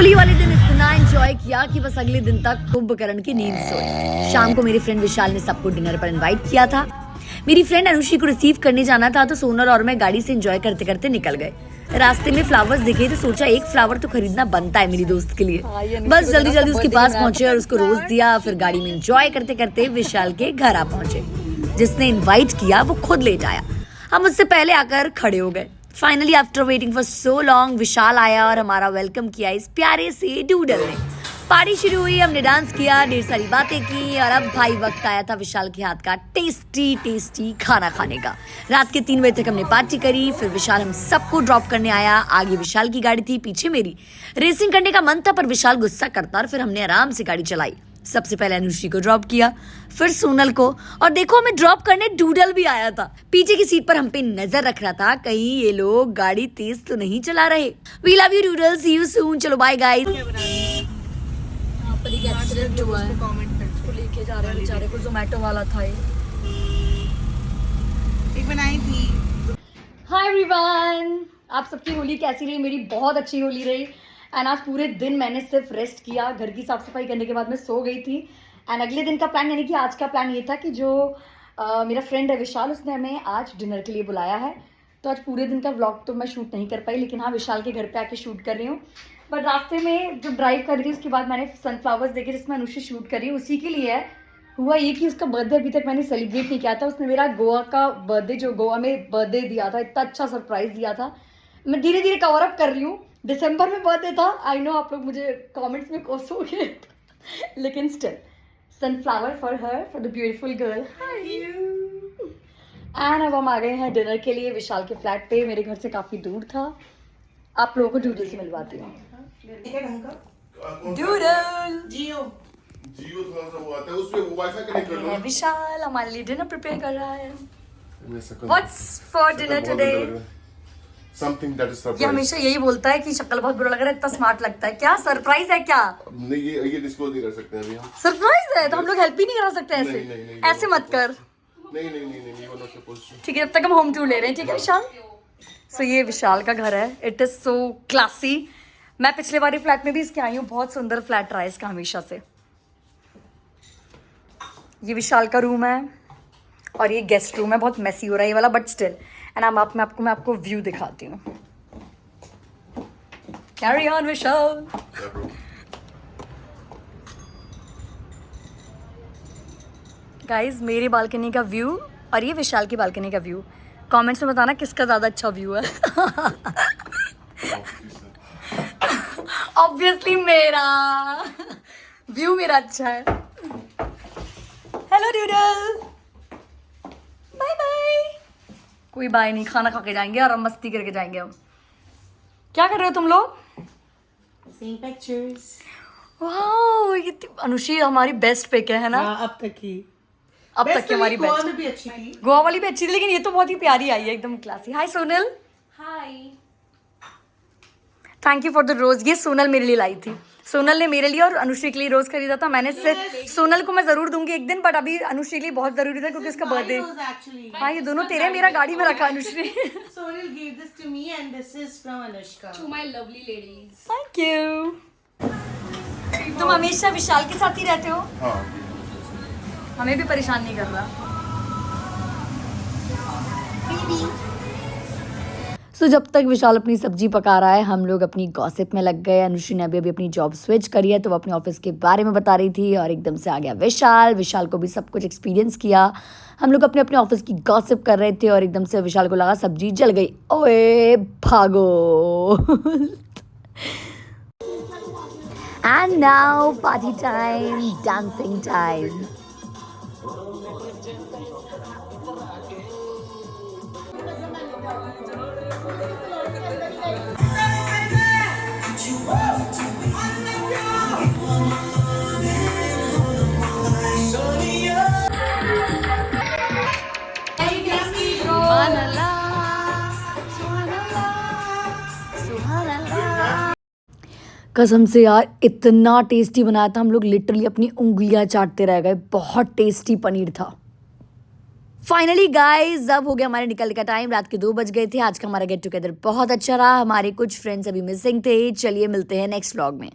होली वाले दिन इतना एंजॉय किया कि बस अगले दिन तक कुंभकर्ण की नींद सोई। शाम को मेरे फ्रेंड विशाल ने सबको डिनर पर इनवाइट किया था। मेरी फ्रेंड अनुश्री को रिसीव करने जाना था तो सोनल और मैं गाड़ी से एंजॉय करते करते निकल गए। रास्ते में फ्लावर्स दिखे तो सोचा एक फ्लावर तो खरीदना बनता है मेरी दोस्त के लिए। बस जल्दी जल्दी उसके पास पहुंचे और उसको रोज दिया। फिर गाड़ी में एंजॉय करते करते विशाल के घर आ पहुंचे। जिसने इन्वाइट किया वो खुद लेट आया। हम मुझसे पहले आकर खड़े हो गए। Finally after waiting for so long Vishal आया और हमारा वेलकम किया इस प्यारे से डूडल ने। पार्टी शुरू हुई, हमने डांस किया, ढेर सारी बातें की और अब भाई वक्त आया था विशाल के हाथ का टेस्टी खाना खाने का। रात के 3 बजे तक हमने पार्टी करी। फिर विशाल हम सबको ड्रॉप करने आया। आगे विशाल की गाड़ी थी, पीछे मेरी। रेसिंग करने का मन था पर विशाल गुस्सा करता और फिर हमने आराम से गाड़ी चलाई। सबसे पहले अनुश्री को ड्रॉप किया, फिर सोनल को, और देखो हमें ड्रॉप करने डूडल भी आया था। पीछे की सीट पर हम पे नजर रख रहा था कहीं ये लोग गाड़ी तेज तो नहीं चला रहे। We love you Doodle, see you soon. चलो बाय गाइस। यहाँ पर एक एक्सीडेंट हुआ है, उसको लेके जा रहे हैं बेचारे को। जोमेटो वाला था ये। एक बनाई थी। हाय एवरीवन, आप सबकी होली कैसी रही? मेरी बहुत अच्छी होली रही। एंड आज पूरे दिन मैंने सिर्फ रेस्ट किया। घर की साफ सफाई करने के बाद मैं सो गई थी। एंड अगले दिन का प्लान, यानी कि आज का प्लान ये था कि जो मेरा फ्रेंड है विशाल, उसने हमें आज डिनर के लिए बुलाया है। तो आज पूरे दिन का व्लॉग तो मैं शूट नहीं कर पाई, लेकिन हाँ विशाल के घर पे आके शूट कर रही हूँ। बट रास्ते में जो ड्राइव कर रही थी उसके बाद मैंने सनफ्लावर्स देखे जिसमें अनुश्री शूट कर रही है, उसी के लिए है। हुआ ये कि उसका बर्थडे अभी तक मैंने सेलिब्रेट नहीं किया था। उसने मेरा गोवा का बर्थडे, जो गोवा में बर्थडे दिया था, इतना अच्छा सरप्राइज दिया था। मैं धीरे धीरे कवर अप कर रही हूँ। दिसंबर में बर्थडे था। आई नो आप लोग मुझे कमेंट्स में कोसोगे लेकिन still sunflower for her, for the beautiful girl. And अब हम आ गए हैं डिनर के लिए विशाल के फ्लैट पे। मेरे घर से काफी दूर था। आप लोगों को डूडल से मिलवाती हूँ। डूडल जियो थोड़ा सा वो आता है, उसमें वो वाईफाई कनेक्ट कर लो। विशाल हमारे लिए डिनर प्रिपेयर कर रहा है। What's for dinner today? Something that is ये surprise. हमेशा यही बोलता है कि शक्ल बहुत बुरा लग रहा है, इतना स्मार्ट लगता है। क्या सरप्राइज है क्या? नहीं, ये डिस्क्लोज नहीं कर सकते अभी हम। सरप्राइज है तो हम लोग हेल्प ही नहीं करा सकते ऐसे। नहीं, ऐसे मत कर। नहीं, you are not supposed to. ठीक है, जब तक हम होम टूर ले रहे हैं। ठीक है विशाल। सो ये विशाल का घर है। It is so classy. मैं पिछले बारी फ्लैट में भी इसके आई हूँ। बहुत सुंदर फ्लैट रहा है इसका हमेशा से। ये विशाल का रूम है और ये गेस्ट रूम है। बहुत मेसी हो रहा है ये वाला, बट स्टिल। एंड मैं आपको व्यू दिखाती हूँ। Carry on Vishal. गाइज मेरी बालकनी का व्यू और ये विशाल की बालकनी का व्यू, कमेंट्स में बताना किसका ज्यादा अच्छा व्यू है। ऑब्वियसली मेरा व्यू मेरा अच्छा है। Hello Doodle, bye bye. कोई बाय नहीं, खाना खा के जाएंगे और हम मस्ती करके जाएंगे। हम क्या कर रहे हो तुम लोग? Seeing pictures. वाओ, ये अनुश्री हमारी बेस्ट पिक है ना? अब तक की हमारी गोवा बेस्ट। में भी अच्छी थी। गोवा वाली भी अच्छी थी, लेकिन ये तो बहुत ही प्यारी आई है, एकदम classy. Hi Sonal. Hi. Thank you for the rose. ये सोनल मेरे लिए लाई थी। सोनल ने मेरे लिए और अनुश्री के लिए रोज खरीदा था। मैंने सिर्फ सोनल को मैं जरूर दूंगी एक दिन, बट अभी अनुश्री के लिए बहुत जरूरी था क्योंकि उसका बर्थडे। हाँ ये दोनों तेरे, मेरा गाड़ी में रखा Anushree. Sonal gave this to me and this is from Anushka. To my lovely ladies. Thank you. तुम हमेशा विशाल के साथ ही रहते हो? हाँ। हमें भी परेशान नहीं कर रहा। सो जब तक विशाल अपनी सब्जी पका रहा है हम लोग अपनी गॉसिप में लग गए। अनुश्री ने अभी अपनी जॉब स्विच करी है तो वो अपने ऑफिस के बारे में बता रही थी और एकदम से आ गया विशाल को भी सब कुछ एक्सपीरियंस किया। हम लोग अपने अपने ऑफिस की गॉसिप कर रहे थे और एकदम से विशाल को लगा सब्जी जल गई। ओए भागो। And now party time, dancing time. कसम से यार इतना टेस्टी बनाया था। हम लोग लिटरली अपनी उंगलियां चाटते रह गए। बहुत टेस्टी पनीर था। फाइनली गाइज अब हो गया हमारे निकलने का टाइम। रात के 2 बज गए थे। आज का हमारा गेट टुगेदर बहुत अच्छा रहा। हमारे कुछ फ्रेंड्स अभी मिसिंग थे। चलिए मिलते हैं नेक्स्ट व्लॉग में।